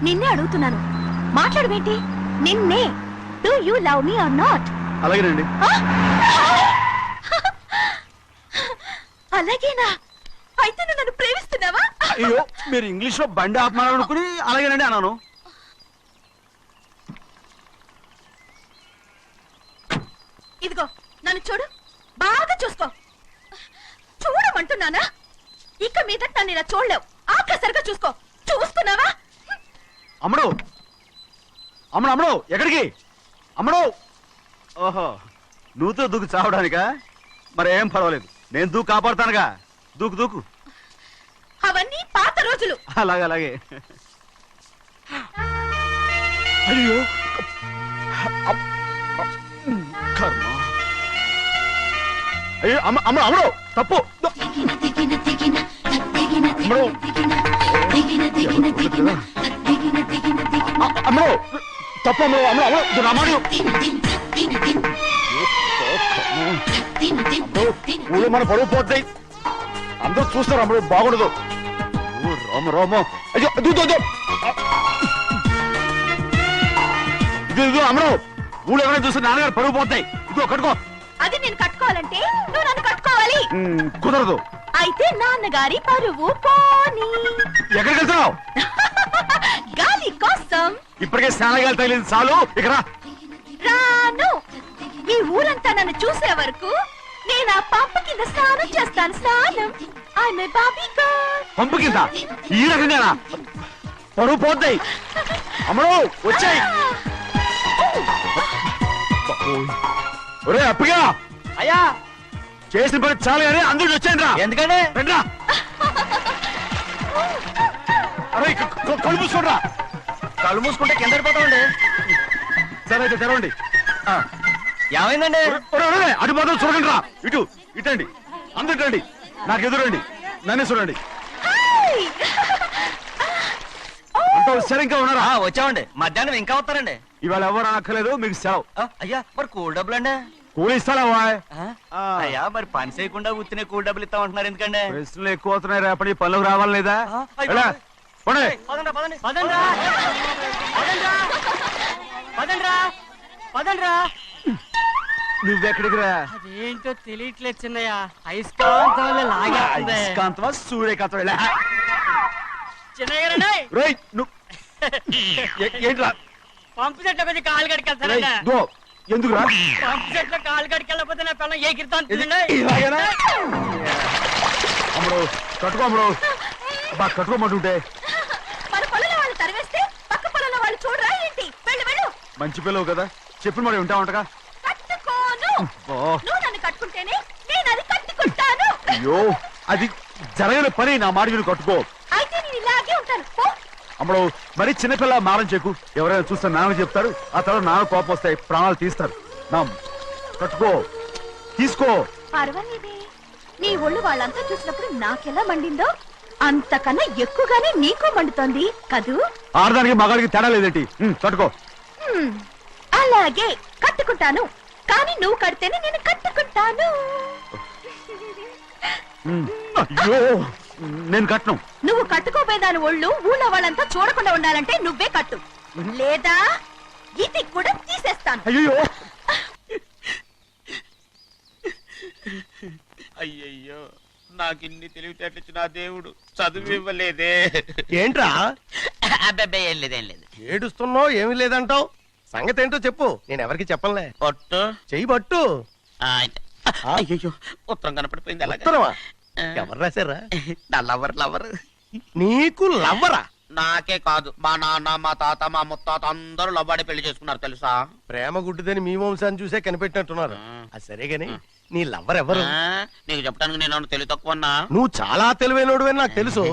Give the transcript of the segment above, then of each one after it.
నిన్నే అడుగుతున్నాను. మాట్లాడబేంటి? నిన్నే. Do you love me or not? అలాగేనండి. అలాగేనా? అయితే నువ్వు నన్ను ప్రేమిస్తున్నావా? అయ్యో, మీరు ఇంగ్లీష్ లో బండి ఆపమాలనుకుని అలాగేనండి అన్నాను. ఇదిగో నన్ను చూడు, బాగా చూసుకో. చూడమంటున్నానా? ఇక మీద నన్ను ఇలా చూడలేవు. ఆఖసరిగా చూసుకో. చూస్తున్నావా? అమ్మడు అమ్మడు అమ్మడు ఎక్కడికి? అమ్మడు. ఓహో, నువ్వుతో దూకు చావడానికా? మరి ఏం పర్వాలేదు, నేను దూకు కాపాడుతానుగా. దూకు దూకు. అవన్నీ పాత రోజులు. అలాగే అలాగే. అయ్యో కర్మ. అయ్యో అమ్మ అమ్మ అమ్మడు తప్పు. అమ్మడు తప్పు. అమ్మడు అమ్మడు అమ్మడు రామాడు. ఊళ్ళో మన పరువు పోతాయి, అందరూ చూస్తారు. అమ్మడు బాగుండదు. రామ రామ. అయ్యో ఇదిగో అమ్మడు, ఊళ్ళో ఎవరైనా చూస్తే నాన్నగారు పరువు పోతాయి. ఇదిగో కట్టుకో. అది నేను కట్టుకోవాలంటే నువ్వు నన్ను కట్టుకోవాలి. కుదరదు. అయితే నాన్నగారి పరువు పోనీ. ఎక్కడికి వెళ్తున్నావు? గాలి కోసం. ఇప్పటికే స్నానగాలి తగిలింది చాలు. ఇక్కడ రాను. ఈ ఊరంతా నన్ను చూసే వరకు నేను ఆ పంపు కింద స్నానం చేస్తాను. స్నానం. I'm a Barbie girl. పంపు కింద ఈ రకంగా పరువు పోతాయి. అమ్మడు వచ్చాయి. ఒరే అప్పగా. అయ్యా, చేసిన పని చాలు కానీ అందరికి వచ్చాను రా. ఎందుకంటే రండిరా. అరే కళ్ళు మూసుకోండిరా. కళ్ళు మూసుకుంటే కింద పడిపోతామండి. సరే అయితే తెరవండి. ఏమైందండి? అటు మాత్రం చూడండి రా. ఇటు ఇటండి, అందరు రండి. నాకు ఎదురండి, నన్ను చూడండి. అంతా సరే ఇంకా ఉన్నారా? వచ్చామండి. మధ్యాహ్నం ఇంకా వస్తారండి. ఇవాళ ఎవరు అనక్కర్లేదు, మీకు సెలవు. అయ్యా, మరి కూల్ డబ్బులు అండి? కూలి ఇస్తారా? అయ్యా, మరి పని చేయకుండా ఉత్తినే కూల్ డబ్బులు ఇస్తామంటున్నారు ఎందుకండి? ప్రశ్నలు ఎక్కువ అవుతున్నాయి. రేపటి పనులకు రావాలి లేదా? నువ్వెక్కడికి రా? అదేంటో తెలియట్లేదు చిన్నయ్య. అయస్కాంతం అయస్కాంతమా సూర్యకాంతం? చిన్నయ్య గారండి, ఏంట్రా? పంపు చెట్ల కొంచెం కాలు కడికెళ్తానండి. ఎందుకురా? పంపు చెట్ల కాలు కడికెళ్ళకపోతే నా పిల్లలు ఏ కిర్తాను. అమ్మడు కట్టుకో. అమ్మడు బాగా కట్టుకోమంటుంటే మన పొలంలో వాళ్ళు తరివేస్తే పక్క పొలంలో వాళ్ళు చూడరా ఏంటి? వెళ్ళు వెళ్ళు. మంచి పిల్లవు కదా, చెప్పిన మరి ఉంటావంటగా. కట్టుకోను. నువ్వు నన్ను కట్టుకుంటేనే నేను అది కట్టుకుంటాను. అయ్యో, అది జరగని పని. నా మాట మీరు కట్టుకో. అయితే నేను ఇలాగే ఉంటాను. అమ్మడు మరి చిన్నపిల్ల మారం చెక్కు. ఎవరైనా చూస్తే నాన్న చెప్తారు. ఆ తర్వాత నాన్న కోపం వస్తాయి, ప్రాణాలు తీస్తారు. నా కట్టుకో, తీసుకో. పర్వాలేదే, నీ ఒళ్ళు వాళ్ళంతా చూసినప్పుడు నాకెలా మండిందో అంతకన్నా ఎక్కువగానే నీకు మండుతోంది కదూ. ఆడదానికి మగాడికి తేడా లేదేంటి? కట్టుకో. అలాగే కట్టుకుంటాను. కానీ నువ్వు కడితేనే నేను కట్టుకుంటాను. అయ్యో, నేను కట్టను. నువ్వు కట్టుకోపోయేదాని ఒళ్ళు ఊళ్ళో వాళ్ళంతా చూడకుండా ఉండాలంటే నువ్వే కట్టు, లేదా ఇది కూడా తీసేస్తాను. అయ్యో అయ్యయ్యో, నాకిన్ని తెలివితేటచ్చిన దేవుడు చదువు ఇవ్వలేదే. ఏంట్రా? అబ్బాయి ఏం లేదు, ఏం లేదు. ఏడుస్తున్నావు, ఏమీ లేదంటావు. సంగతి ఏంటో చెప్పు. నేను ఎవరికి చెప్పనులే. పట్టు చెయ్యి పట్టు. అయ్యో, ఉత్తరం కనపడిపోయింది. ఉత్తరమా? ఎవరు రాశారా? నా లవర్. నీకు లవ్వరా? నాకే కాదు, మా నాన్న, మా తాత, మా ముత్తాత అందరూ లవ్వాడి పెళ్లి చేసుకున్నారు తెలుసా. ప్రేమ గుడ్డిదని మీ వంశాన్ని చూసే కనిపెట్టినట్టున్నారు. అది సరే గాని నీ లవ్వర్ ఎవరు? నీకు చెప్పడానికి నేను తెలివి తక్కువన్నా? నువ్వు చాలా తెలివైనడు అని నాకు తెలుసు.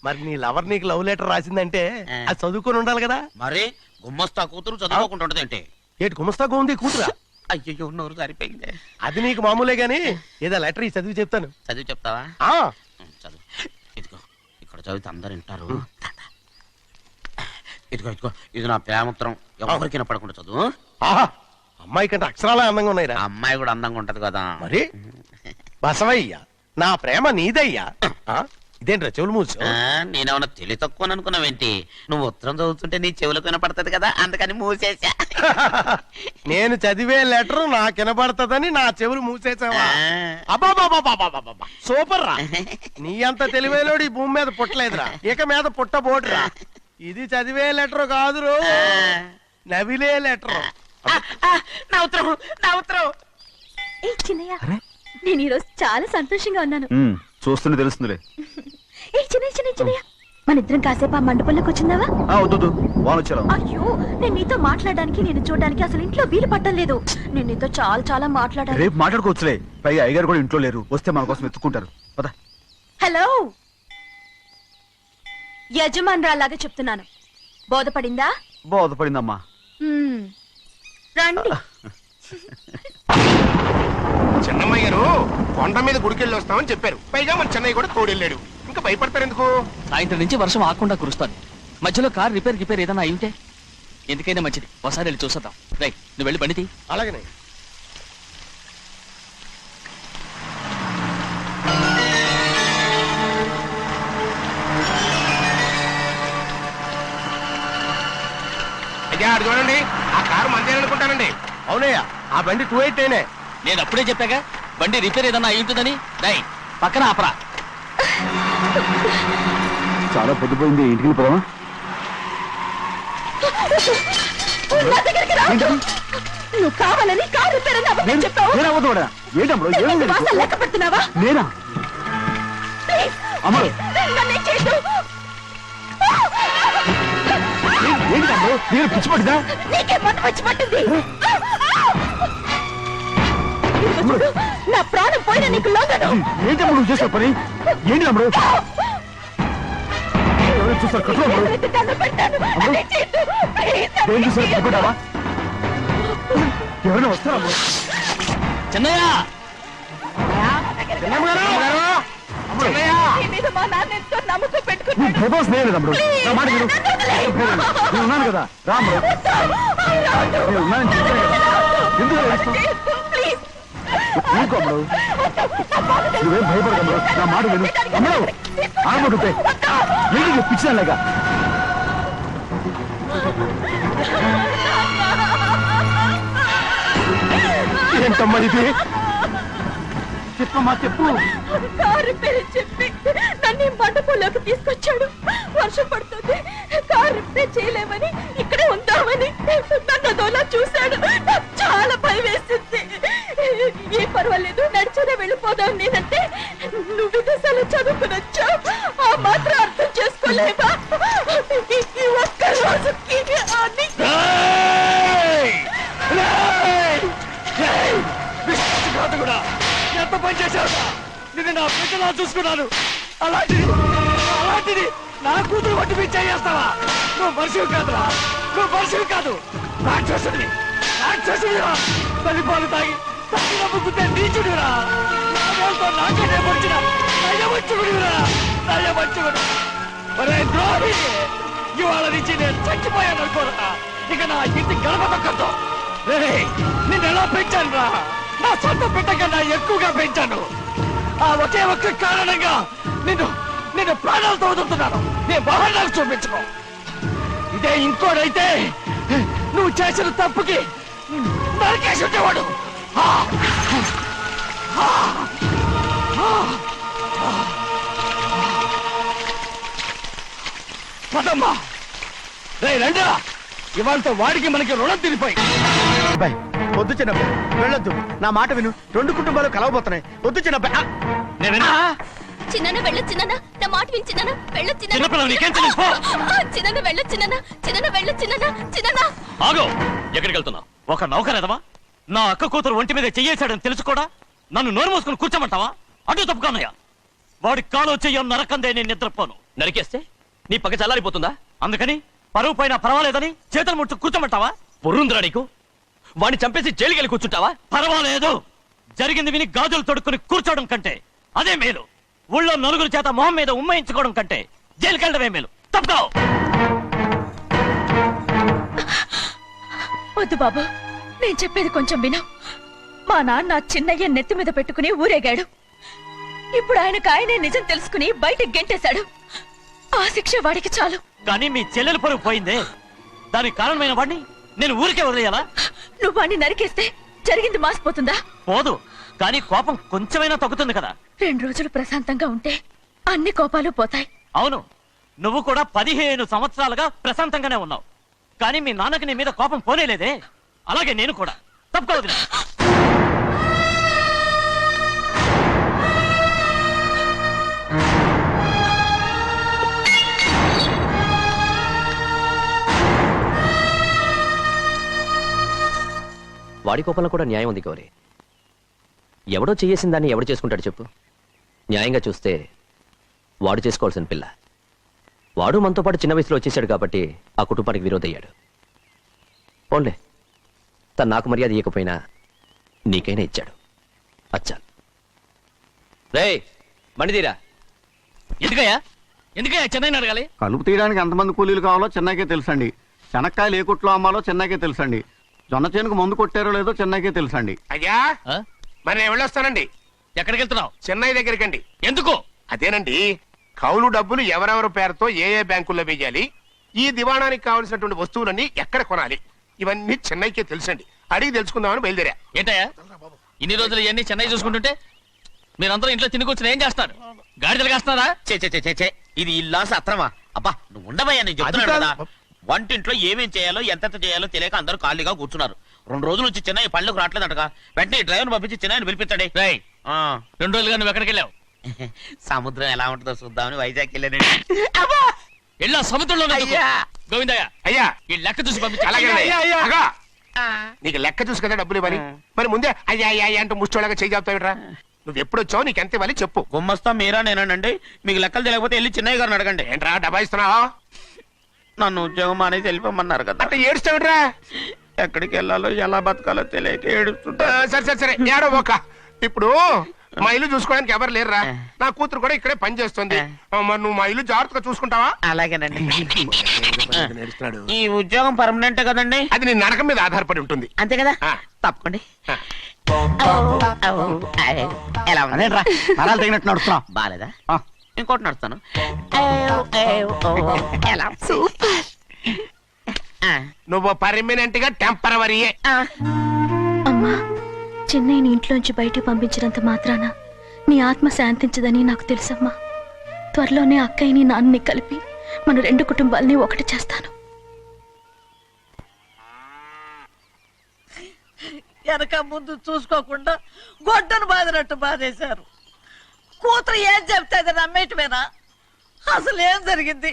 మరి నీ లవర్ నీకు లవ్ లెటర్ రాసిందంటే అది చదువుకొని ఉండాలి కదా. మరి గుమ్మస్తా కూతురు చదువుకోకుండా ఉండదేంటి? ఏటి గుమస్తా ఉంది కూతురా? అయ్యో, నోరు సరిపోయింది. అది నీకు మామూలే గాని ఏదో లెటర్ ఈ చదివి చెప్తాను. చదివి చెప్తావా? చదువు. ఇదిగో ఇక్కడ చదివితే అందరు వింటారు. ఇదిగో ఇదిగో, ఇది నా ప్రేమోత్తరం. ఎవరికి వినపడకుండా చదువు. అమ్మాయి కంటే అక్షరాలే అందంగా ఉన్నాయి. అమ్మాయి కూడా అందంగా ఉంటది కదా. మరి బసవయ్య, నా ప్రేమ నీదయ్యా. ఇదేంట్రా చెవులు మూసు నేనేమన్నా తెలివి తక్కువ అనుకున్నావేంటి? నువ్వు ఉత్తరం చదువుతుంటే నీ చెవులకు వినపడుతుంది కదా, అందుకని మూసేసా. నేను చదివే లెటర్ నాకు వినపడుతుందని నా చెవులు మూసేసావా? అబ్బాబాబాబాబాబాబా. సూపర్ రా. నీ అంత తెలివేలోడు ఈ భూమి మీద పుట్టలేదురా, ఇక మీద పుట్టబోడురా. ఇది చదివే లెటర్ కాదురు, నవిలే లెటర్. నా ఉత్తరం, నా ఉత్తరం. ఏ చిన్నయ్య, నేను ఈరోజు చాలా సంతోషంగా ఉన్నాను. చూస్తూనే తెలుస్తుందిలే. ఏ చిన్నయ్య, మన ఇద్దరం కాసేపు ఆ మండపంలోకి వచ్చిందావా? వద్దు వాళ్ళు వచ్చారు. అయ్యో, నేను నీతో మాట్లాడడానికి, నేను చూడడానికి అసలు ఇంట్లో వీలు పట్టం లేదు. నేను నీతో చాలా చాలా మాట్లాడాలి. రేపు మాట్లాడుకోవచ్చులే, పైగా అయ్యగారు కూడా ఇంట్లో లేరు, వస్తే మన కోసం ఎత్తుకుంటారు. పద. హలో, యజమానురాలాగా చెప్తున్నాను, బోధపడిందా? బోధపడిందమ్మా. రండి. చిన్నమ్మాయి గారు కొండ మీద గుడికెళ్ళి వస్తామని చెప్పారు. పైగా మన చెన్నయ్య కూడా తోడెళ్ళాడు. ఇంకా భయపడతారు ఎందుకు? సాయంత్రం నుంచి వర్షం ఆకుండా కురుస్తాను. మధ్యలో కార్ రిపేర్ ఏదైనా అయి ఉంటే ఎందుకైనా మంచిది, ఒకసారి వెళ్ళి చూసేద్దాం. రైట్, నువ్వు వెళ్ళి బండి తీ. అలాగనే. అయ్యా అటు చూడండి, ఆ కారు మందేననుకుంటానండి. అవునయ్యా, ఆ బండి 288. నేను అప్పుడే చెప్పాగా బండి రిపేర్ ఏదైనా అయి ఉంటుందని. రైట్, పక్కన ఆపరా. చాలా పొద్దుపోయింది, ఇంటికి పోదామా? నా దగ్గరికి రా. నువ్వు కావాలని కారు రిపేర్ అని అబద్ధం చెప్పావు. ఏంటమ్మా వాసన లెక్క పెడుతున్నావా? నేనా? ప్లీజ్, అమ్మా. నన్నేం చేయొద్దు. ఏంటమ్మా నేను పిచ్చి పట్టిదా? నీకే మందు వచ్చి పట్టింది. ఇదిగో చూడు, నా ప్రాణం పోయినా నీకు లొంగను. ఏంటమ్మా నువ్వు చేసే పని? ఏంటి అమ్మడు? చూస్తారు కట్టు అమ్మడు. దండం పెడతాను. అదే చేయొద్దు. ప్లీజ్, ఏం చూసారు కట్టుకుంటావా? ఎవరైనా వస్తారా అమ్మడు? చెన్నయ్య, నీ మీద మా నాన్న ఎంతో నమ్మకం నువ్వు పెట్టుకున్నాడు. ప్రభాస్ నేయలేదు అమ్మడు. నా మాట విను. నేను ఉన్నాను కదా, రా అమ్మడు. నేను ఉన్నానని చెప్పాను కదా, ఎందుకు ఏడుస్తావ్? ప్లీజ్, ఊరుకో అమ్మడు. నువ్వేం భయపడకమ్మడు, నా మాట విను. అమ్మడు ఆడబడుతే ఏంటి పిచ్చిదానిలాగా? ఏంటమ్మా ఇది? చెప్పమ్మా చెప్పు. కారు పేరు చెప్పి నన్ను ఈ మండపంలోకి తీసుకొచ్చాడు. వర్షం పడుతుంది, కారు రిపేర్ చేయలేమని ఇక్కడే ఉందామని నన్ను అదోలా చూశాడు. నాకు చాలా భయం వేసింది. ఏ పర్వాలేదు, నడిచేదే వెళ్ళిపోదాం నేనంటే, నువ్వు విదేశాలు చదువుకుని వచ్చావు, ఆ మాత్రం అర్థం చేసుకోలేవా? ఈ ఒక్క రోజుకి అన్ని ఎంత పని చేశావు? నేను నా బిడ్డలా చూసుకున్నాను, అలాంటిది నా కూతురు వంటి మీద చేస్తావా? నువ్వు మనిషివి కాదురా, నువ్వు మనిషివి కాదు, రాక్షసుడివి. తల్లిపాలు తాగి తల్లిలో ముగ్గుతే నీచుడిరా. నాకేనే వచ్చిన నయవంచుకుడిరా. ఒరే ద్రోహి, ఇవాళ నుంచి నేను చచ్చిపోయాను అనుకోరా. ఇక నా ఇంటి గడప తొక్కతో నిన్ను ఎలా పెంచాను రా? నా సొంత బిడ్డ కన్నా ఎక్కువగా పెంచాను. ఆ ఒకే ఒక్క కారణంగా నిన్ను ప్రాణాలతో వదులుతున్నాను. నేను వాహనాలు చూపించుకో. ఇదే ఇంకోడైతే నువ్వు చేసిన తప్పుకి నరికేసి ఉండేవాడు. పదమ్మా, రే రండా. ఇవాళతో వాడికి మనకి రుణం తిరిగిపోయి. అబ్బాయి వద్దు చిన్నబ్బాయి, వెళ్ళొద్దు. నా మాట విను, 2 కుటుంబాలు కలవబోతున్నాయి. వద్దు చిన్నబ్బాయి. చిన్న వెళ్ళు, చిన్న నా మాట విని, చిన్న వెళ్ళు, చిన్నపిల్లలు నీకేం తెలుసు? పో. చిన్న వెళ్ళు, చిన్న వెళ్ళు, చిన్న. ఆగో, ఎక్కడికి వెళ్తున్నావు? ఒక నౌకరేదవా? నా అక్క కూతురు ఒంటి మీద చెయ్యేశాడని తెలుసు కూడా నన్ను నోరు మూసుకుని కూర్చోమంటావా? అటు తప్పుకోనయ్యా. వాడి కాలో చెయ్యం నరకందే నేను నిద్రపోను. నరికేస్తే నీ పక్క చల్లారిపోతుందా? అందుకని పరువు పైన పర్వాలేదని చేతులు ముట్టు కూర్చోమంటావా? పొర్రుందిరా నీకు? వాడిని చంపేసి జైలుకెళ్ళి కూర్చుంటావా? పర్వాలేదు, జరిగింది విని గాజులు తొడుక్కుని కూర్చోవడం కంటే అదే మేలు. ఊళ్ళో నలుగురు చేత మొహం మీద ఉమ్మయించుకోవడం కంటే జైలుకెళ్ళడమే మేలు. తప్పుకో. వద్దు బాబు, నేను చెప్పేది కొంచెం విను. మా నాన్న చిన్నయ్య నెత్తి మీద పెట్టుకుని ఊరేగాడు. ఇప్పుడు ఆయనే నిజం తెలుసుకుని బయటకు గెంటేశాడు. ఆ శిక్ష వాడికి చాలు. కానీ మీ చెల్లెల పరువు పోయిందే, దానికి కారణమైన వాడిని నేను ఊరికే వదిలేయాలా? నువ్వు వాడిని నరికేస్తే జరిగింది మాసిపోతుందా? పోదు, కానీ కోపం కొంచెమైనా తగ్గుతుంది కదా. 2 రోజులు ప్రశాంతంగా ఉంటే అన్ని కోపాలు పోతాయి. అవును, నువ్వు కూడా 15 సంవత్సరాలుగా ప్రశాంతంగానే ఉన్నావు, కానీ మీ నాన్నకి నీ మీద కోపం పోనేలేదే. అలాగే నేను కూడా. తప్పుకోవద్దు. వాడి కోపంలో కూడా న్యాయం ఉంది గౌరీ. ఎవడో చేసిన దాన్ని ఎవడు చేసుకుంటాడు చెప్పు? న్యాయంగా చూస్తే వాడు చేసుకోవాల్సిన పిల్ల. వాడు మనతో పాటు చిన్న వయసులో వచ్చేసాడు కాబట్టి ఆ కుటుంబానికి విరోధయ్యాడు. పోన్లే, తను నాకు మర్యాద ఇవ్వకపోయినా నీకైనా ఇచ్చాడు. అచ్చా రే మణిదీరా. ఎందుకయ్యా చెన్నైని అడగాలి? కలుపు తీయడానికి ఎంతమంది కూలీలు కావాలో చెన్నైకే తెలుసండి. శనక్కాయలు ఏ కొట్లో అమ్మాలో చెన్నైకే తెలుసండి. జొన్న చేనుకు మందు కొట్టారో లేదో చెన్నైకే తెలుసండి. అయ్యా ఆ? మరి నేను వెళ్ళొస్తానండి. ఎక్కడికి వెళ్తున్నావు? చెన్నై దగ్గరికండి. ఎందుకు? అదేనండి, కౌలు డబ్బులు ఎవరెవరి పేరుతో ఏ ఏ బ్యాంకుల్లో వేయాలి, ఈ దివాణానికి కావలసినటువంటి వస్తువులన్నీ ఎక్కడ కొనాలి, ఇవన్నీ చెన్నైకే తెలుసండి. అడిగి తెలుసుకుందామని బయలుదేరా. ఏంటయ్యా ఇన్ని రోజులు ఇవన్నీ చెన్నై చూసుకుంటుంటే మీరందరూ ఇంట్లో తిని కూర్చుని ఏం చేస్తారు? గాడిదలు కాస్తున్నారా? చే చే చే చే ఇది ఇల్లా సత్రమా? అబ్బా నువ్వు ఉండవయ్యా, నేను చెప్తున్నాను కదా. వంటింట్లో ఏమేం చేయాలో ఎంతెంత చేయాలో తెలియక అందరూ ఖాళీగా కూర్చున్నారు. 2 రోజుల నుంచి చెన్నై పళ్ళకు రావట్లేదంటగా. వెంటనే డ్రైవర్ పంపించి చెన్నైని పిలిపించండి. రేయ్, 2 రోజులుగా నువ్వు ఎక్కడికి వెళ్ళావు? సముద్రం ఎలా ఉంటుందో చూద్దామని వైజాగ్ వెళ్ళానండి. వెళ్ళా సముద్రంలో అయ్యా. గోవిందయ్య అయ్యా, ఈ లెక్క చూసి పంపించు. అలాగే అగా. నీకు లెక్క చూసి కదా డబ్బులు ఇవ్వాలి. మరి ముందే అయ్యా అయ్యా అయ్యా అంటూ ముష్టోళ్ళగా చేయి చెప్తావిట్రా. నువ్వు ఎప్పుడు వచ్చావు, నీకు ఎంత ఇవ్వాలి చెప్పు. గుమ్మస్తా మీరా నేనండి. మీకు లెక్కలు తెలియకపోతే వెళ్ళి చెన్నై గారిని అడగండి. ఏంట్రా డబ్బా ఇస్తున్నావా? నన్ను ఉద్యోగం అనేది వెళ్ళిపోమన్నారు కదా. అంటే ఏడుస్తావిట్రా. ఎక్కడికి వెళ్ళాలో ఎలా బతకాలో తెలియక ఏడుస్తుంటా. సరే సరే సరే ఏడో ఒక. ఇప్పుడు మా ఇల్లు చూసుకోవడానికి ఎవరు లేరురా. నా కూతురు కూడా ఇక్కడే పని చేస్తుంది. మరి నువ్వు మా ఇల్లు జాగ్రత్తగా చూసుకుంటావా? అలాగేనండి. ఈ ఉద్యోగం పర్మనెంట్ కదండి? అది నీ నరకం మీద ఆధారపడి ఉంటుంది. అంతే కదా. ఆ. తప్పకండి. ఎలా ఉంది? అదేంట్రా నరాలు తగినట్టు నడుస్తున్నావు? బాలేదా? ఆ. ఇంకోటి నడుస్తాను. ఎలా? ఆ. నువ్వు పర్మనెంట్ గా టెంపరవరీయే. ఆ. అమ్మా, చెన్నైని ఇంట్లోంచి బయటికి పంపించినంత మాత్రాన నీ ఆత్మ శాంతించదని నాకు తెలుసమ్మా. త్వరలోనే అక్కయ్యని నాన్నని కలిపి మన 2 కుటుంబాలని ఒకటి చేస్తాను. వెనక ముందు చూసుకోకుండా గొడ్డను బాదినట్టు బాధేశారు. కూతురు ఏం చెప్తే అది నమ్మేయటమేనా? అసలు ఏం జరిగింది,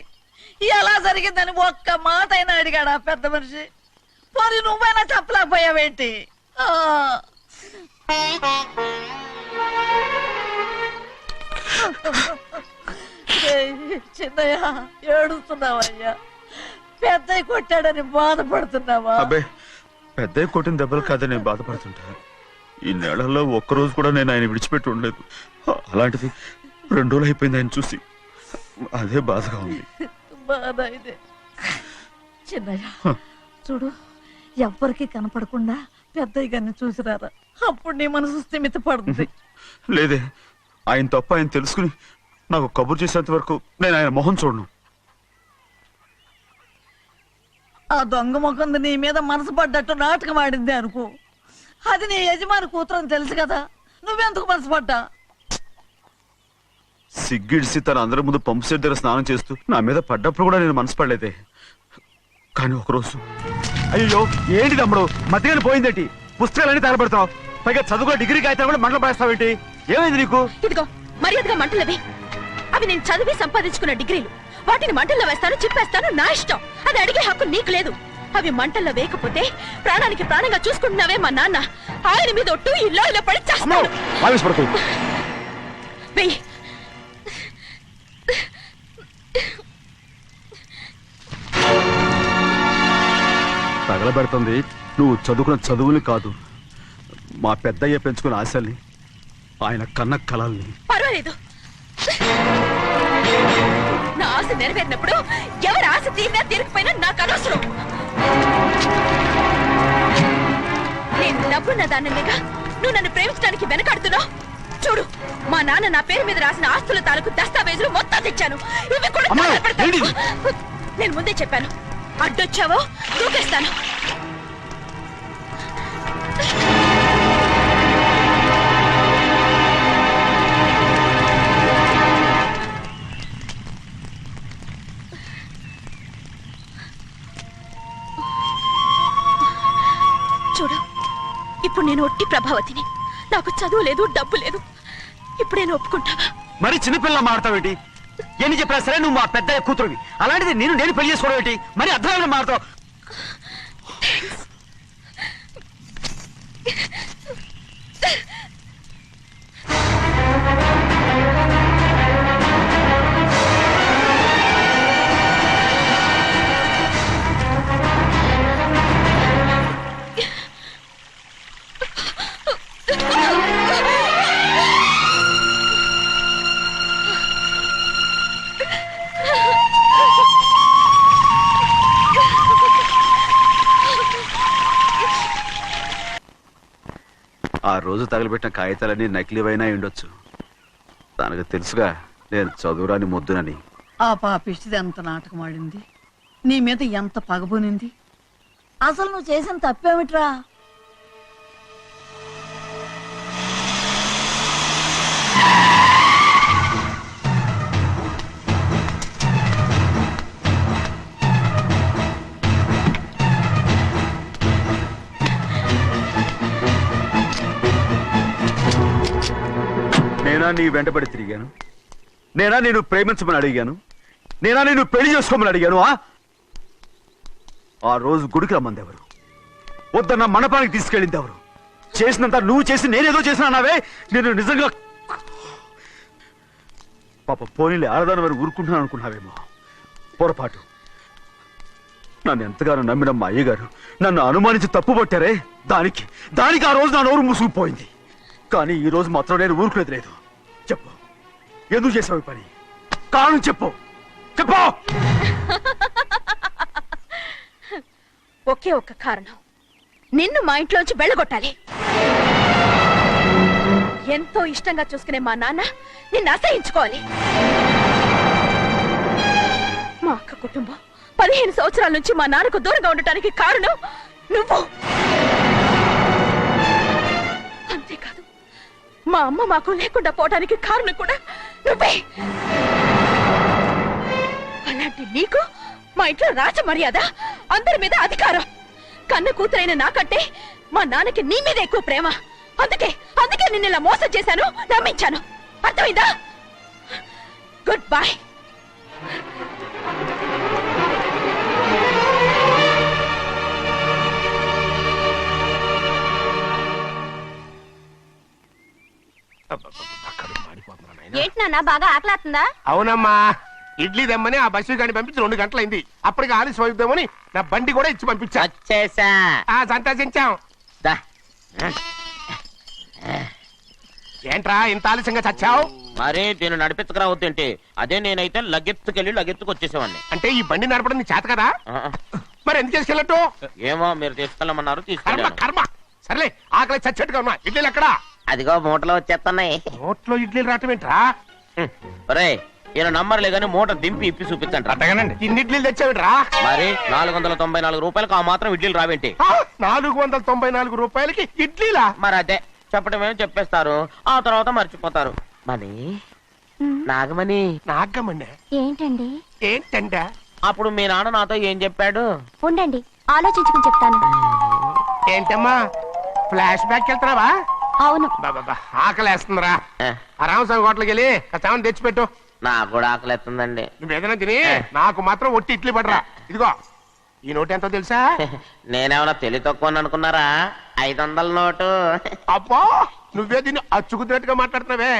ఎలా జరిగిందని ఒక్క మాట అయినా అడిగాడు ఆ పెద్ద మనిషి. పోనీ నువ్వైనా చెప్పలేకపోయావేంటి? చిన్నయ్య ఏడుస్తున్నావయ్యా? పెద్దయ్య కొట్టాడని బాధపడుతున్నావా? అబ్బే, పెద్ద కొట్టిన దెబ్బలు కాదని నేను బాధపడుతుంటా. ఈ నెలల్లో ఒక్కరోజు కూడా నేను ఆయన విడిచిపెట్టి ఉండలేదు. అలాంటిది 2 రోజులు అయిపోయింది ఆయన చూసి. అదే బాధగా ఉంది. బాధ ఇదే. చిన్నయ్య చూడు, ఎవ్వరికి కనపడకుండా పెద్దయ్య గారిని చూసిరారా, అప్పుడు నీ మనసు స్థిమిత పడుతుంది. లేదే, ఆయన తప్ప ఆయన తెలుసుకుని నాకు కబురు చేసేంత వరకు నేను ఆయన మొహం చూడను. ఆ దొంగ ముఖం నీ మీద మనసు పడ్డట్టు నాటకం ఆడింది అనుకో. అది నీ యజమాని కూతురని తెలుసు కదా, నువ్వెందుకు మనసు పడ్డా? సిగ్గిడిసి తన అందరి ముందు పంపు సెట్ దగ్గర స్నానం చేస్తూ నా మీద పడ్డప్పుడు కూడా నేను మనసు పడలేదే. కానీ ఒకరోజు అయ్యో ఏంటి తమ్ముడు మధ్యగానే పోయిందేంటి? పుస్తకాలన్నీ తగలబెడతావు, పైగా చదువుకో డిగ్రీ కాగితాలు కూడా మంటలు పడేస్తావేంటి? ఏమైంది నీకు? ఇదిగో మర్యాదగా మంటలవి. అవి నేను చదివి సంపాదించుకున్న డిగ్రీలు. వాటిని మంటల్లో వేస్తాను, చిప్పేస్తాను, నా ఇష్టం. అది అడిగే హక్కు నీకు లేదు. అవి మంటల్లో వేయకపోతే ప్రాణానికి ప్రాణంగా చూసుకుంటున్నావే మా నాన్న. ఆయన మీద ఒట్టు ఇల్లు ఇలా పడి చేస్తాను. వెయ్యి. తగలబెడుతుంది నువ్వు చదువుకున్న చదువుని కాదు, మా పెద్దయ్య పెంచుకున్న ఆశల్ని, ఆయన కన్న కళల్ని. పర్వాలేదు, నా ఆశ నెరవేరినప్పుడు ఎవరి ఆశ తీరినా తీరకపోయినా నాకు అనవసరం. నేను డబ్బున్న దానిగా నువ్వు నన్ను ప్రేమించడానికి వెనకాడుతున్నావు. చూడు, మా నాన్న నా పేరు మీద రాసిన ఆస్తుల తాలూకు దస్తావేజులు మొత్తం తెచ్చాను. ఇవి కూడా అమ్మా, తగలబెడతాను. ఏంటిది? నేను ముందే చెప్పాను, అడ్డొచ్చావో దూకేస్తాను. చూడు, ఇప్పుడు నేను ఒట్టి ప్రభావతిని. నాకు చదువు లేదు, డబ్బు లేదు. ఇప్పుడు నేను ఒప్పుకుంటావా? మరి చిన్నపిల్ల మాడతావేంటి? ఎన్ని చెప్పినా సరే నువ్వు మా పెద్ద కూతురువి. అలాంటిది నేను పెళ్లి చేసుకోవడం ఏంటి? మరి అర్థమైన మాడతావు. ఆ రోజు తగలబెట్టిన కాగితాలన్నీ నకిలీవైనా ఉండొచ్చు. తనకు తెలుసుగా నేను చదువురాని ముద్దునని. ఆ పాపిష్టిది ఎంత నాటకం ఆడింది, నీ మీద ఎంత పగబోనింది. అసలు నువ్వు చేసిన తప్పేమిట్రా? నేనా నీ వెంటబడి తిరిగాను? నేనా నేను ప్రేమించమని అడిగాను? నేనా నేను పెళ్లి చేసుకోమని అడిగాను? ఆ రోజు గుడికి రమ్మంది ఎవరు? వద్దన్న మండపానికి తీసుకెళ్ళింది ఎవరు? చేసినంత నువ్వు చేసి నేనేదో చేసినావే. నేను నిజంగా పాప పోనీలే, ఆడదాని వారు ఊరుకుంటున్నాను అనుకున్నావేమో. పొరపాటు. నన్ను ఎంతగానో నమ్మిన మా అయ్యగారు నన్ను అనుమానించి తప్పు పట్టారే, దానికి ఆ రోజు నా నోరు మూసుకుపోయింది. కానీ ఈ రోజు మాత్రం నేను ఊరుకునేది లేదు. చెప్పు, ఎందుకు చేసావు ఈ పని? కారణం చెప్పు. ఒకే ఒక్క కారణం, నిన్ను మా ఇంట్లోంచి వెళ్ళగొట్టాలి. ఎంతో ఇష్టంగా చూసుకునే మా నాన్న నిన్ను అసహించుకోవాలి. మా అక్క కుటుంబం 15 సంవత్సరాల నుంచి మా నాన్నకు దూరంగా ఉండటానికి కారణం నువ్వు. అంతేకాదు, మా అమ్మ మాకు లేకుండా పోవడానికి కారణం కూడా నువ్వే. అలాంటి నీకు మా ఇంట్లో రాజ మర్యాద, అందరి మీద అధికారం. కన్న కూతురైన నాకంటే మా నాన్నకి నీ మీద ఎక్కువ ప్రేమ. అందుకే నిన్ను ఇలా మోసం చేశాను, నమ్మించాను. అర్థమైందా? Good bye. ఏంటి నాన్న, బాగా ఆకలాతుందా? అవునమ్మా, ఇడ్లీ దమ్మని ఆ బస్సు గాని పంపించి 2 గంటలైంది. అప్పటికి ఆలస్యం అవుతామని నా బండి కూడా ఇచ్చి పంపించా. వచ్చేసా. సంతోషించాం. దా. ఏంట్రా ఇంత ఆలస్యంగా చచ్చావు? మరి దీన్ని నడిపెత్తుకురావద్దేంటి? అదే నేనైతే లగెత్తుకెళ్ళి లగెత్తుకు వచ్చేసేవాడిని. అంటే ఈ బండి నడపడం నీ చేత కదా? మరి ఎందుకు చేసుకెళ్ళట్టు? ఏమో, మీరు తీసుకెళ్ళమన్నారు, కర్మ తీసుకెళ్ళాను. కర్మ. సర్లే, ఆకలి చచ్చేట్టుగా ఉన్నా. ఇడ్లీలు ఎక్కడా? అదిగో మూటలో వచ్చేస్తున్నాయి. నోట్లో ఇడ్లీలు రావటం ఏంట్రా? ఒరే, ఈయన నంబర్లే గానీ మూట దింపి ఇప్పి చూపించండి. అట్టగానండి. ఇన్ని ఇడ్లీలు తెచ్చావిడ్రా? మరి 494 రూపాయలకు ఆ మాత్రం ఇడ్లీలు రావేంటి? 494 రూపాయలకి ఇడ్లీలా? మరి అదే చెప్పడమేమో చెప్పేస్తారు, ఆ తర్వాత మర్చిపోతారు. మనీ నాగమణి. నాగమణి ఏంటండి? ఏంటంట? అప్పుడు మీ నాన్న నాతో ఏం చెప్పాడు? ఉండండి, ఆలోచించుకుని చెప్తాను. ఏంటమ్మా, ఫ్లాష్ బ్యాక్ వెళ్తున్నావా? అవును. బాబా ఆకలేస్తుందిరా. ఆ రామస్వామి హోటల్కి వెళ్ళి కాస్త తెచ్చిపెట్టు. నాకు కూడా ఆకలిస్తుందండి. నువ్వేదైనా తిని నాకు మాత్రం ఒట్టి ఇడ్లీ పడరా. ఇదిగో, ఈ నోటు ఎంతో తెలుసా? నేనేమన్నా తెలివి తక్కువ అనుకున్నారా? 500 నోటు. అబ్బో, నువ్వే దీన్ని అచ్చుకుతున్నట్టుగా మాట్లాడుతున్నావే.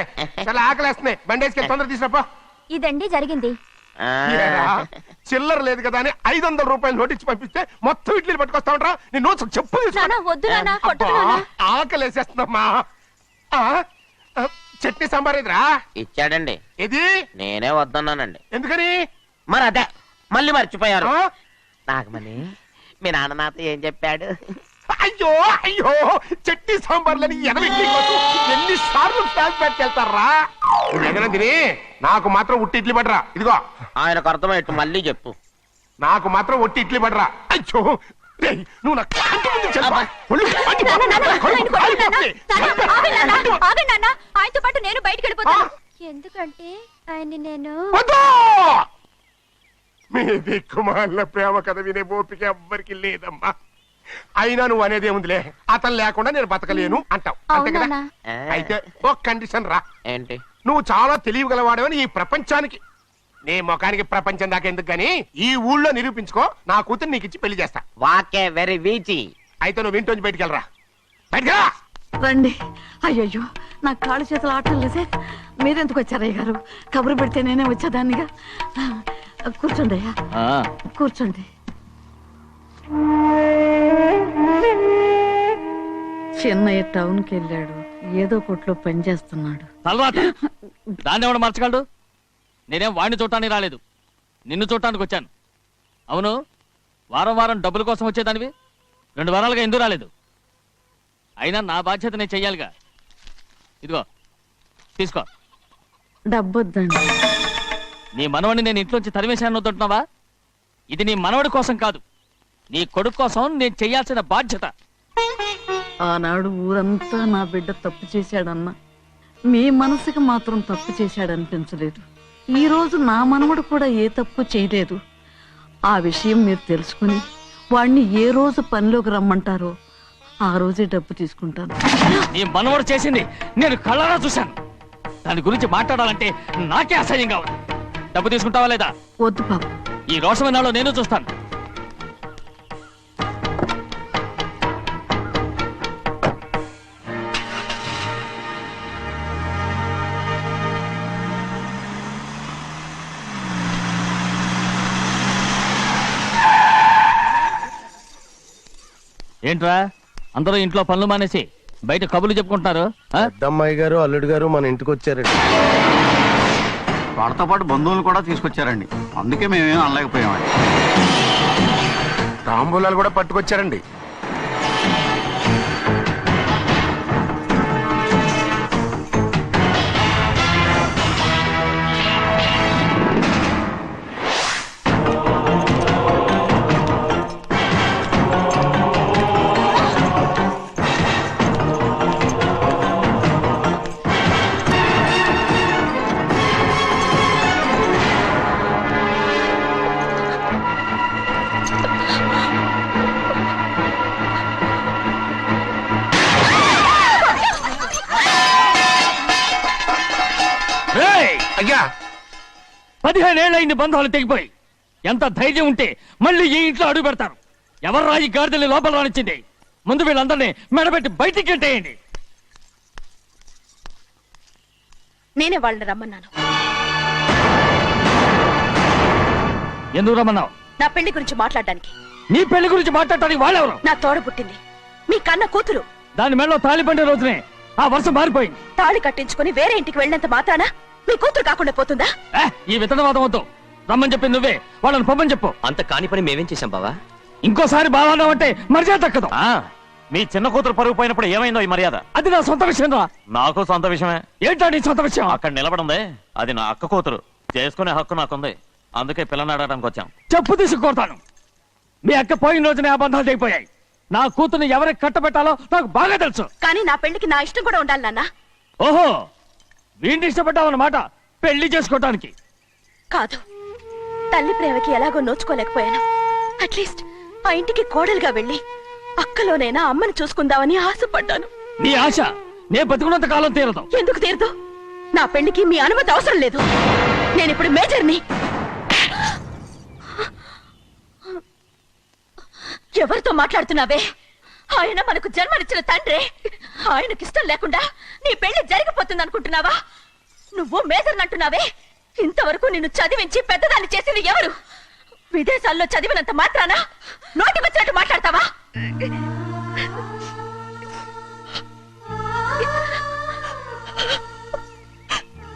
చాలా ఆకలేస్తున్నాయి, బండేసుకెళ్ళి తొందర తీసినప్ప. ఇదండి జరిగింది. చిల్లర లేదు కదా అని 500 రూపాయలు నోటు ఇచ్చి పంపిస్తే మొత్తం ఇడ్లీలు పట్టుకొస్తా ఉంటా. నీ నోట్స్ చెప్పు. వద్దు నాన్న, కొట్టకు నాన్న. ఆకలేసేస్తుందమ్మా. చట్నీ సాంబార్ ఇదిరా. ఇచ్చాడండి. ఇది నేనే వద్దన్నానండి. ఎందుకని? మరి అదే మళ్ళీ మర్చిపోయారు. నాగమణి, మీ నాన్న నాతో ఏం చెప్పాడు? అయ్యో అయ్యో చట్నీ సాంబార్లని ఎన్ని సార్లు ప్యాక్ పెట్టుకెళ్తారా తిని నాకు మాత్రం ఉట్టి ఇడ్లీ పడరా. ఇదిగో ఆయనకు అర్థమయ్యట్టు మళ్ళీ చెప్పు. నాకు మాత్రం ఒట్టి ఇడ్లీ పడరా. అయ్యో రేయ్, నువ్వు నా కంటి ముందు చల్పా. ఒళ్ళు మండిపోతుంది. ఆగండి నాన్న, ఆయనతో పాటు నేను బయటికి వెళ్ళిపోతాను. ఎందుకంటే ఆయన్ని నేను వద్దు! మీ దిక్కుమాల ప్రేమ కథ వినే ఓపిక ఎవ్వరికి లేదమ్మా. అయినా నువ్వు అనేదేముందిలే, అతను లేకుండా నేను బతకలేను అంటావు అంతే కదా. అవునా? అయితే ఒక కండిషన్ రా. ఏంటి? నువ్వు చాలా తెలియగలవాడవని ఈ ప్రపంచానికి, నీ ముఖానికి ప్రపంచం దాకా ఎందుకు గాని ఈ ఊళ్ళో నిరూపించుకో. నా కూతురు నీకు ఇచ్చి పెళ్లి చేస్తా. వాకే వెరీ వీచి. అయితే నువ్వు ఇంటి నుంచి బయటికి వెళ్ళరా. బయటికి రా. రండి. అయ్యయ్యో నా కాళ్ళు చేతులు ఆటలు లేసే. మీరెందుకు వచ్చారయ్య గారు? కబురు పెడితే నేనే వచ్చేదాన్నిగా. కూర్చోండి అయ్యా, కూర్చోండి. చిన్నయ్య టౌన్కి వెళ్ళాడు, ఏదో కొట్లో పని చేస్తున్నాడు. దాన్ని ఎవడు మార్చగలడు? నేనేం వాడిని చూడటానికి రాలేదు, నిన్ను చూడటానికి వచ్చాను. అవును, వారం వారం డబ్బుల కోసం వచ్చేదానివి 2 వారాలుగా ఎందుకు రాలేదు? అయినా నా బాధ్యత నేను చెయ్యాలిగా. ఇదిగో తీసుకో. డబ్బొద్దండి. నీ మనవడిని నేను ఇంట్లోంచి తరిమేశాను వద్దంటున్నావా? ఇది నీ మనవడి కోసం కాదు, నీ కొడుకు కోసం నేను చెయ్యాల్సిన బాధ్యత. ఆనాడు ఊరంతా నా బిడ్డ తప్పు చేశాడన్నా, మీ మనసుకి మాత్రం తప్పు చేశాడనిపించలేదు. ఈ రోజు నా మనవడు కూడా ఏ తప్పు చేయలేదు. ఆ విషయం మీరు తెలుసుకుని వాణ్ణి ఏ రోజు పనిలోకి రమ్మంటారో ఆ రోజే డబ్బు తీసుకుంటాను. నీ మనవడు చేసింది నేను కళ్ళారా చూశాను. దాని గురించి మాట్లాడాలంటే నాకే అసహ్యంగా ఉంది. డబ్బు తీసుకుంటావా లేదా? వద్దు బాబు. ఈ రోషమైనాలో నేను చూస్తాను. ఏంట్రా అందరూ ఇంట్లో పనులు మానేసి బయట కబుర్లు చెప్పుకుంటున్నారు? పెద్దమ్మాయి గారు అల్లుడు గారు మన ఇంటికి వచ్చారండి. వాళ్ళతో పాటు బంధువులు కూడా తీసుకొచ్చారండి, అందుకే మేమేం అనలేకపోయామండి. తాంబూలాలు కూడా పట్టుకొచ్చారండి. అయ్యా 15 ఏళ్ళైంది బంధాలు తెగిపోయి. ఎంత ధైర్యం ఉంటే మళ్ళీ ఈ ఇంట్లో అడుగు పెడతారు? ఎవరు రాయి గాడిదల్ని లోపల రానిచ్చింది? ముందు వీళ్ళందరినీ మెడబెట్టి బయటికి గెంటేయండి. నేనే వాళ్ళని రమ్మన్నాను. ఎందుకు రమ్మన్నావు? నా పెళ్లి గురించి మాట్లాడడానికి. నీ పెళ్లి గురించి మాట్లాడటానికి వాళ్ళెవరు? నా తోడ పుట్టింది, మీ కన్న కూతురు. దాని మెడలో తాళి పండే రోజునే ఆ వర్షం మారిపోయింది. తాళి కట్టించుకుని వేరే ఇంటికి వెళ్ళినంత మాత్రాన మీ కూతురు కాకుండా పోతుందా? ఈ విత్తనవాదం వద్దు. రమ్మని చెప్పి నువ్వే వాళ్ళని పంపని చెప్పు. అంత కాని పని మేమేం చేశాం బావా? ఇంకోసారి బావాన్నావు అంటే మర్యాద తక్కదు. మీ చిన్న కూతురు పరుగు పోయినప్పుడు ఏమైందో ఈ మర్యాద? అది నా సొంత విషయం రా. నాకు సొంత విషయమే. ఏంటో నీ సొంత విషయం? అక్కడ నిలబడిందే అది నా అక్క కూతురు, చేసుకునే హక్కు నాకుంది. అందుకే పిల్లని అడగడానికి వచ్చాం. చెప్పు తీసుకొడతాను. మీ అక్క పోయిన రోజునే ఆ బంధాలు తెగిపోయాయి. నా కూతుర్ని ఎవరికి కట్టబెట్టాలో నాకు బాగా తెలుసు. కానీ నా పెళ్లికి నా ఇష్టం కూడా ఉండాలి నాన్న. ఓహో, వీడిని ఇష్టపడ్డావన్నమాట పెళ్లి చేసుకోవటానికి? కాదు, తల్లి ప్రేమకి ఎలాగో నోచుకోలేకపోయాను. అట్లీస్ట్ ఆ ఇంటికి కోడలుగా వెళ్ళి అక్కలోనైనా అమ్మని చూసుకుందామని ఆశపడ్డాను. నీ ఆశ నే బతుకున్నంత కాలం తీరదు. ఎందుకు తీరదు? నా పెళ్లికి మీ అనుమతి అవసరం లేదు. నేనిప్పుడు మేజర్ని. ఎవరితో మాట్లాడుతున్నావే? ఆయన మనకు జన్మనిచ్చిన తండ్రే. ఆయనకిష్టం లేకుండా నీ పెళ్లి జరిగిపోతుంది అనుకుంటున్నావా? నువ్వు మేజర్ అంటున్నావే. ఇంతవరకు నిన్ను చదివించి పెద్దదాన్ని చేసింది ఎవరు? విదేశాల్లో చదివినంత మాత్రాన నోటి వచ్చినట్టు మాట్లాడతావా?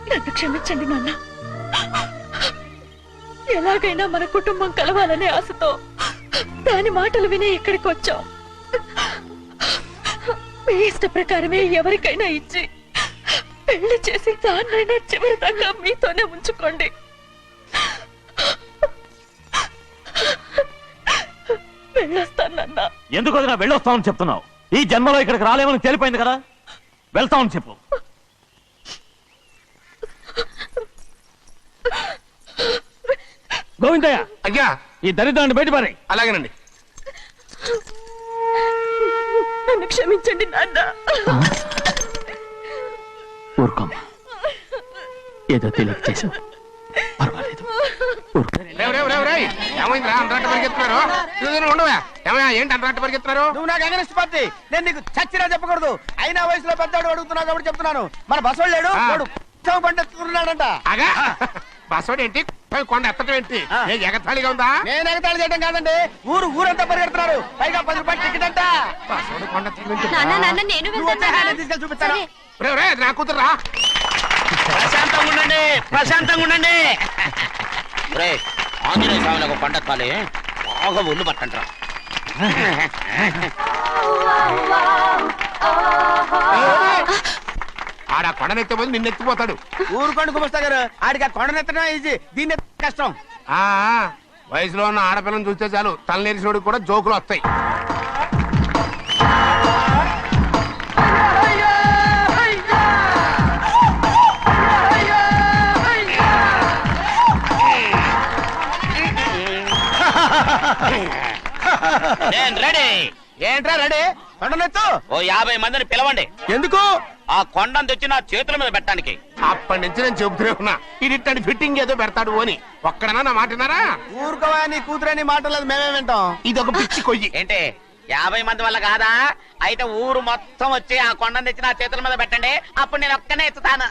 నన్ను క్షమించండి నాన్న. ఎలాగైనా మన కుటుంబం కలవాలనే ఆశతో దాని మాటలు వినే ఇక్కడికి వచ్చాం. మీ ఇష్ట ప్రకారమే ఎవరికైనా ఇచ్చి పెళ్లి చేసి దాన్నైనా చివరి దాకా మీతోనే ఉంచుకోండి. వెళ్ళొస్తానన్నా. ఎందుకు వదినా వెళ్ళొస్తామని చెప్తున్నావు? ఈ జన్మలో ఇక్కడికి రాలేమని తెలిపోయింది కదా, వెళ్తామని చెప్పు. గోవిందయ్య, అయ్యా ఈ దరిద్రాన్ని బయటపడి. అలాగేనండి. నన్ను క్షమించండి నాన్న. ఊరుకోమ్మా, ఏదో తెలియక చేసావు, పర్వాలేదు. ఏమైందిరా అంతరాట పరిగెత్తున్నారు? ఉండవా ఏమయ్యా, ఏంటి అంతరాట పరిగెత్తున్నారు? నువ్వు నాకు అగనిస్ట్ పార్టీ, నేను నీకు చచ్చినా చెప్పకూడదు. అయినా వయసులో పెద్దవాడు అడుగుతున్నావు కాబట్టి చెప్తున్నాను. మన బసోడు లేడు, వాడు పండుతున్నాడంట. అగా బస్సోడు ఏంటి, కొండ ఎత్తడం ఏంటి? ఏ ఎగతాళిగా ఉందా? నేను ఎగతాళి చేయడం కాదండి, ఊరంతా పరిగెడుతున్నారు. పైగా 10 రూపాయలు టికెట్ అంట. బస్సోడు కొండ నాన్న నాన్న నేను వెళ్తాను. తీసుకెళ్ళి చూపిస్తాను. నా కూతురా ప్రశాంతంగా ఉండండి, ప్రశాంతంగా ఉండండి. రే ఆంజనేయ స్వామిని ఒక పండగ కాలే బాగా ఒళ్ళు పట్టంటారా. ఆడ కొండనెత్తే పోతే నిన్నెత్తిపోతాడు. ఊరుకోండి కుమస్తా గారు, ఆడికి ఆ కొండనెత్తడం ఈజీ, దీన్ని కష్టం. ఆ వయసులో ఉన్న ఆడపిల్లని చూస్తే చాలు తలనేరిసినోడికి కూడా జోకులు వస్తాయి. నేను రెడీ. ఏంట్రా రెడీ? కొండనెత్తు. ఓ 50 మందిని పిలవండి. ఎందుకు? ఆ కొండను తెచ్చి నా చేతుల మీద పెట్టడానికి. అప్పటి నుంచి నేను చెబుతూనే ఉన్నా, ఇది ఫిట్టింగ్ ఏదో పెడతాడు అని. ఒక్కడనా నా మాట విన్నారా? ఊరుకోవా, నీ కూతురని మాటలేదు, మేమే వింటాం. ఇది ఒక పిచ్చి కొయ్యి. ఏంటి 50 మంది వల్ల కాదా? అయితే ఊరు మొత్తం వచ్చి ఆ కొండను తెచ్చి నా చేతుల మీద పెట్టండి, అప్పుడు నేను ఒక్కనే ఎత్తుతాను.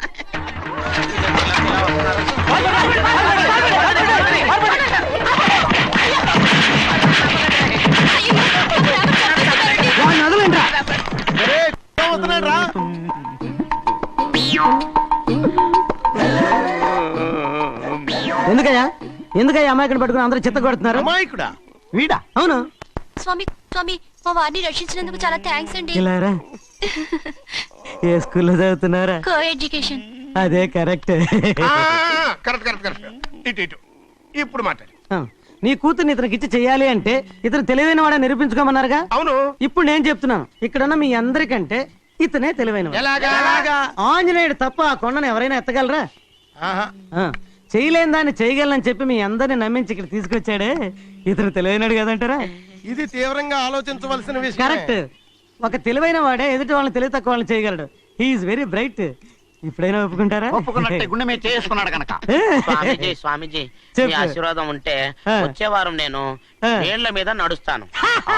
ఎందుకయ్యా అమాయకుని పట్టుకుని అందరూ చిత్త కొడుతున్నారు? అమాయకుడా? వీడా? అవును. స్వామి స్వామి మా వారిని రక్షించినందుకు చాలా థ్యాంక్స్ అండి. ఇలారా, ఏ స్కూల్లో చదువుతున్నారా? Co education. అదే కరెక్ట్. Correct correct correct. ఇటు ఇప్పుడు మాట్లాడు. నీ కూతుర్ని ఇతనికి ఇచ్చి చెయ్యాలి అంటే ఇతను తెలివైన వాడని నిరూపించుకోమన్నారుగా. అవును. ఇప్పుడు నేను చెప్తున్నాను, ఇక్కడున్న మీ అందరికంటే ఇతనే తెలివైన. ఎలాగా? ఆంజనేయుడు తప్ప ఆ కొండను ఎవరైనా ఎత్తగలరా? చేయలేని దాన్ని చేయగలనని చెప్పి మీ అందరిని నమ్మించి ఇక్కడ తీసుకొచ్చాడే, ఇతను తెలివైనడు కదంటారా? ఇది తీవ్రంగా ఆలోచించవలసిన విషయం. కరెక్ట్. ఒక తెలివైన వాడే ఎదుటి వాళ్ళని తెలివి తక్కువ వాళ్ళని చేయగలడు. He is very bright. ఇప్పుడైనా ఒప్పుకుంటారా? ఒప్పుకున్నట్టే గుండె మీద చేసుకున్నాడు కనుక. స్వామీజీ స్వామీజీ, మీ ఆశీర్వాదం ఉంటే వచ్చే వారం నేను నీళ్ల మీద నడుస్తాను,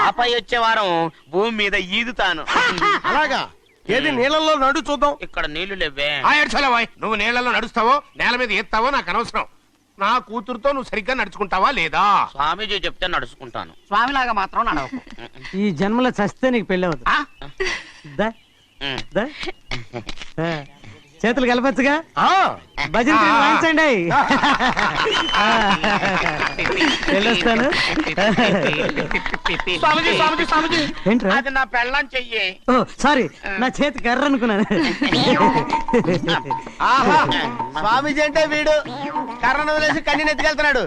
ఆపై వచ్చే వారం భూమి మీద ఈదుతాను. అలాగా? ఏది నీళ్ళల్లో నడు చూద్దాం. ఇక్కడ నీళ్లు లేవే. నువ్వు నీళ్లలో నడుస్తావో నేల మీద ఎత్తావో నాకు అనవసరం. నా కూతురుతో నువ్వు సరిగ్గా నడుచుకుంటావా లేదా? స్వామీజీ చెప్తే నడుచుకుంటాను. స్వామిలాగా మాత్రం నడవకు. ఈ జన్మలో చస్తే నీకు పెళ్ళి అవుతుంది. దా, దా. చేతులు కలపచ్చుగా, భజన వాయించండి. వెళ్ళొస్తాను. స్వామీజీ స్వామీజీ స్వామీజీ, ఏంట్రా? అది నా పెళ్ళం చెయ్యి. ఓ సారీ, నా చేతి కర్ర అనుకున్నాను. ఆహా, స్వామీజీ అంటే వీడు కర్రను వదిలేసి కన్నీ నెత్తికెళ్తున్నాడు.